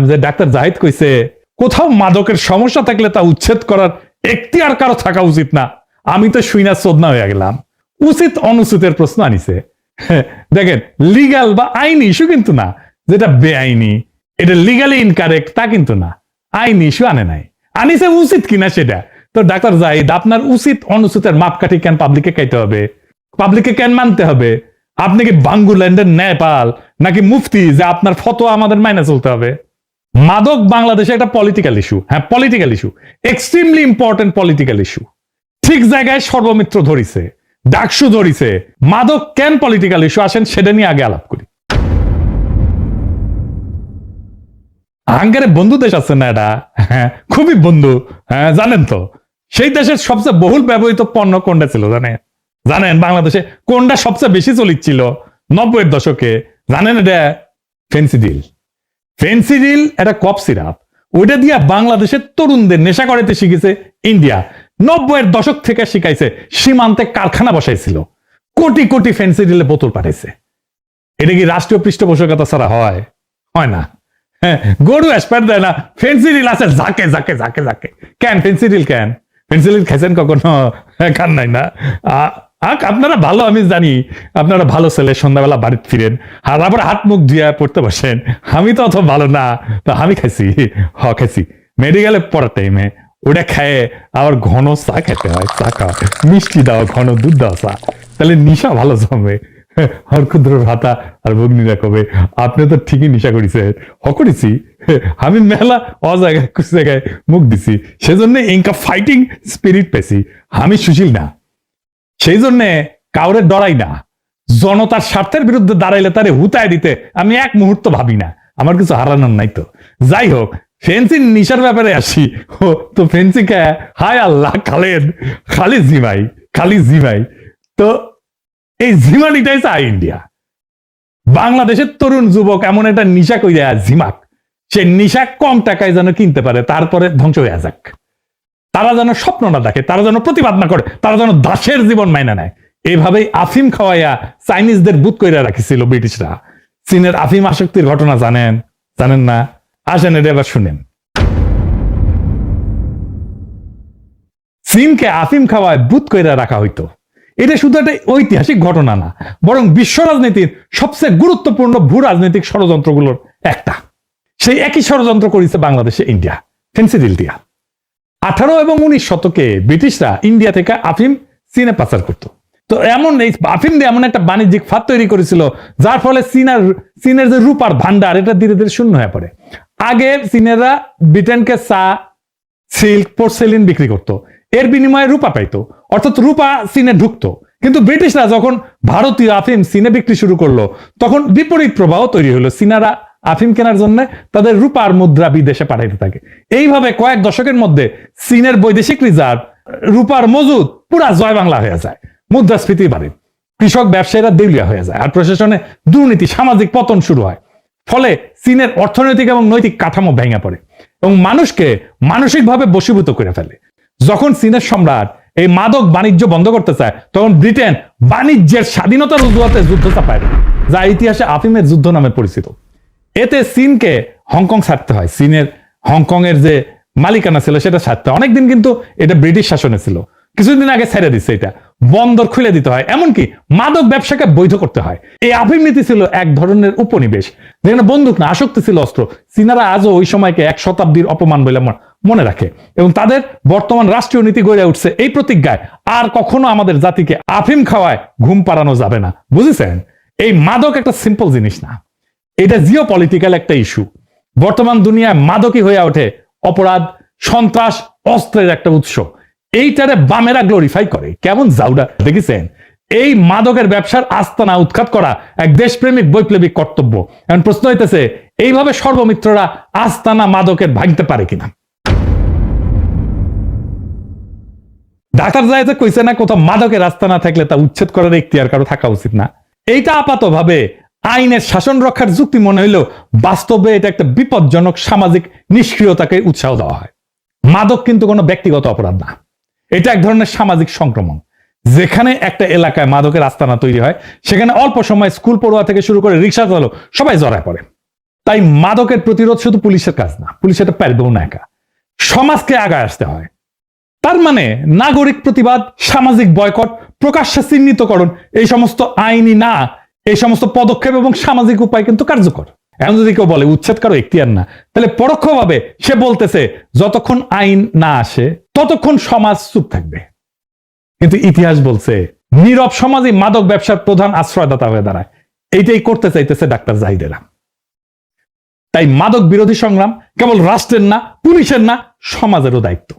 যে ডাক্তার জাহিদ কইছে কোথাও মাদকের সমস্যা থাকলে তা উচ্ছেদ করার এখতিয়ার কারো থাকা উচিত না। আমি তো শুইনা চোদনা হয়ে গেলাম। উচিত অনুচিতের প্রশ্ন আনিছে। দেখেন, লিগাল বা আইনি ইস্যু কিন্তু না, যেটা বেআইনি এটা লিগালি ইনকারেক্ট তা কিন্তু না, আইনি ইস্যু আনে নাই, আনিছে উচিত কিনা সেটা। তো ডাক্তার জাহিদ, আপনার উচিত অনুচিতের মাপকাঠি কেন পাবলিককে খাইতে হবে, পাবলিককে কেন মানতে হবে? আপনি কি বাঙ্গুল্যান্ডের নেপাল নাকি মুফতি যে আপনার ফতোয়া আমাদের মাইনে চলতে হবে? মাদক বাংলাদেশে একটা পলিটিক্যাল ইস্যু, হ্যাঁ political issue, extremely important political issue. ঠিক জায়গায় সর্বমিত্র ধরিছে, ডাকসু ধরিছে। মাদক কেন পলিটিক্যাল ইস্যু, আসেন সেটা নিয়ে আগে আলাপ করি। হাঙ্গারে বন্ধু দেশ আছে না এটা, হ্যাঁ খুবই বন্ধু, হ্যাঁ জানেন তো সেই দেশের সবচেয়ে বহুল ব্যবহৃত পণ্য কোনটা ছিল জানেন বাংলাদেশে কোনটা সবচেয়ে বেশি চলিচ্ছিল 90-এর দশকে? জানেন এটা? ফেন্সিডিল। ফেন্সিডিল একটা কফ সিরাপ, ওইটা দিয়া বাংলাদেশের তরুণদের নেশা করাতে শিখেছে ইন্ডিয়া। 90-এর দশক থেকে শিখাইছে, সীমান্তে কারখানা বসাইছিল, কোটি কোটি ফেন্সিডিলের বোতল পাঠাইছে। এটা কি রাষ্ট্রীয় পৃষ্ঠপোষকতা ছাড়া হয়? হয় না। গরু এসপার দেয় না, ফেন্সিডিল আছে জাকে জাকে জাকে জাকে। কেন ফেন্সিডিল? কেন ফেন্সিডিল খাইছেন কখনো? খান নাই না? আপনারা ভালো, আমি জানি আপনারা ভালো ছেলে, সন্ধ্যাবেলা বাড়িতে ফিরেন আর আবার হাত মুখ ধুয়ে পড়তে বসেন। আমি তো অত ভালো না, তো আমি খাইছি, খাইছি মেডিকেলে পড়ার টাইমে। ওটা খায় আবার ঘন চা খেতে হয়, চা খাওয়া, মিষ্টি দেওয়া, ঘন দুধ দেওয়া চা, তাহলে নিশা ভালো জমে। আর ক্ষুদ্র ভাতা আর ভগ্নীরা কবে আপনি তো ঠিকই নিশা করেছেন, করেছি আমি মেলা অজায়গায় কিছু জায়গায় মুখ দিছি, সেজন্য ইনকা ফাইটিং স্পিরিট পেয়েছি। আমি সুশীল না, সেই জন্যে কাউরে ডরাই না। জনতার স্বার্থের বিরুদ্ধে দাঁড়াইলে তারে হুতায় দিতে আমি এক মুহূর্ত ভাবি না, আমার কিছু হারানোর নাই তো। যাই হোক, ফেন্সি নিশার ব্যাপারে আসি। তো ফেন্সি কে হায় আল্লাহ, খালি জিমাই, খালি জিমাই। তো এই জিমানিটাই চাই ইন্ডিয়া। বাংলাদেশের তরুণ যুবক এমন একটা নিশা কইরা জিমাক, সে নিশা কম টাকায় যেন কিনতে পারে, তারপরে ধ্বংস হয়ে যাক। তারা যেন স্বপ্ন না দেখে, তারা যেন প্রতিবাদ না করে, তারা যেন দাসের জীবন মাইনা নেয়। এইভাবেই আফিম খাওয়াইয়া চাইনিজদের বুথ কইরা রাখিছিল ব্রিটিশরা। চীনের আফিম আসক্তির ঘটনা জানেন না? আসেন এটা এবার শুনেন। চীনকে আফিম খাওয়ায় বুথ কইরা রাখা হইতো। এটা শুধু একটা ঐতিহাসিক ঘটনা না, বরং বিশ্ব রাজনীতির সবচেয়ে গুরুত্বপূর্ণ ভূ রাজনৈতিক ষড়যন্ত্রগুলোর একটা। সেই একই ষড়যন্ত্র করেছে বাংলাদেশে ইন্ডিয়া, ফেন্সিডিল দিয়া। 18 এবং 19 শতকে ব্রিটিশরা ইন্ডিয়া থেকে আফিম চীনে পাচার করত। তো এমন এই আফিম দিয়ে এমন একটা বাণিজ্যিক ফাঁদ তৈরি করেছিল, যার ফলে চীনের যে রূপার ভান্ডার, এটা ধীরে ধীরে শূন্য হয়ে পড়ে। আগে চীনেরা ব্রিটেনকে চা, সিল্ক, পোর্সেলিন বিক্রি করত, এর বিনিময়ে রূপা পাইতো, অর্থাৎ রূপা চীনে ঢুকতো। কিন্তু ব্রিটিশরা যখন ভারতীয় আফিম চীনে বিক্রি শুরু করলো, তখন বিপরীত প্রবাহ তৈরি হলো। চীনারা আফিম কেনার জন্য তাদের রূপার মুদ্রা বিদেশে পাঠাইতে থাকে। এইভাবে কয়েক দশকের মধ্যে চীনের বৈদেশিক রিজার্ভ, রূপার মজুদ পুরা জয় বাংলা হয়ে যায়, মুদ্রাস্ফীতি বাড়ে, কৃষক ব্যবসায়ীরা দেউলিয়া হয়ে যায়, আর প্রশাসনে দুর্নীতি, সামাজিক পতন শুরু হয়। ফলে চীনের অর্থনৈতিক এবং নৈতিক কাঠামো ভেঙে পড়ে এবং মানুষকে মানসিকভাবে বশীভূত করে ফেলে। যখন চীনের সম্রাট এই মাদক বাণিজ্য বন্ধ করতে চায়, তখন ব্রিটেন বাণিজ্যের স্বাধীনতার অজুহাতে যুদ্ধ চাপায়, যা ইতিহাসে আফিমের যুদ্ধ নামে পরিচিত। এতে চীনকে হংকং ছাড়তে হয়। চীনের হংকং এর যে মালিকানা ছিল সেটা ছাড়তে হয়। অনেকদিন কিন্তু এটা ব্রিটিশ শাসনে ছিল, কিছুদিন আগে ছেড়ে দিচ্ছে, এটা বন্দর খুলে দিতে হয়, এমনকি মাদক ব্যবসাকে বৈধ করতে হয়। এই আফিম নীতি ছিল এক ধরনের উপনিবেশ, যেখানে বন্দুক না, আসক্তি ছিল অস্ত্র। চীনারা আজও ওই সময়কে এক শতাব্দীর অপমান বলে মনে রাখে এবং তাদের বর্তমান রাষ্ট্রীয় নীতি গড়ে উঠছে এই প্রতিজ্ঞায়, আর কখনো আমাদের জাতিকে আফিম খাওয়ায় ঘুম পাড়ানো যাবে না। বুঝেছেন? এই মাদক একটা সিম্পল জিনিস না, এটা জিও পলিটিক্যাল একটা ইস্যু। বর্তমান দুনিয়ায় মাদকই হয়ে ওঠে অপরাধ, সন্ত্রাস, অস্ত্রের একটা উৎস। এইটারে বামেরা গ্লোরিফাই করে, কেমন জাউডা দেখেছেন? এই মাদকের ব্যবসার আস্তানা উৎখাত করা এক দেশপ্রেমিক বৈপ্লবিক কর্তব্য। এখন প্রশ্ন হইতেছে, এইভাবে সর্বমিত্ররা আস্তানা মাদকের ভাঙতে পারে কিনা? ডাক্তার জাহিদ কইছে না, কোথাও মাদকের আস্তানা থাকলে তা উচ্ছেদ করার এখতিয়ার কারো থাকা উচিত না। এইটা আপাতভাবে আইনের শাসন রক্ষার যুক্তি মনে হইলেও বাস্তবে এটা একটা বিপজ্জনক সামাজিক নিষ্ক্রিয়তাকে উৎসাহ দেওয়া হয়। মাদক কিন্তু কোনো ব্যক্তিগত অপরাধ না, এটা এক ধরনের সামাজিক সংক্রমণ। যেখানে একটা এলাকায় মাদকের আস্তানা তৈরি হয়, সেখানে অল্প সময় স্কুল পড়ুয়া থেকে শুরু করে রিক্সা চালক সবাই জড়ায় পড়ে। তাই মাদকের প্রতিরোধ শুধু পুলিশের কাজ না, পুলিশ এটা পারবেও না একা, সমাজকে আগায় আসতে হয়। তার মানে নাগরিক প্রতিবাদ, সামাজিক বয়কট, প্রকাশ্যে চিহ্নিতকরণ, এই সমস্ত আইনি না, এই সমস্ত পদক্ষেপ এবং সামাজিক উপায় কিন্তু কার্যকর। এখন যদি কেউ বলে উচ্ছেদ কারো এখতিয়ার না, তাহলে পরোক্ষভাবে সে বলতেছে যতক্ষণ আইন না আসে ততক্ষণ সমাজ চুপ থাকবে। কিন্তু ইতিহাস বলছে নীরব সমাজই মাদক ব্যবসার প্রধান আশ্রয়দাতা হয়ে দাঁড়ায়। এইটাই করতে চাইতেছে ডাক্তার জাহিদেরা। তাই মাদক বিরোধী সংগ্রাম কেবল রাষ্ট্রের না, পুলিশের না, সমাজেরও দায়িত্ব।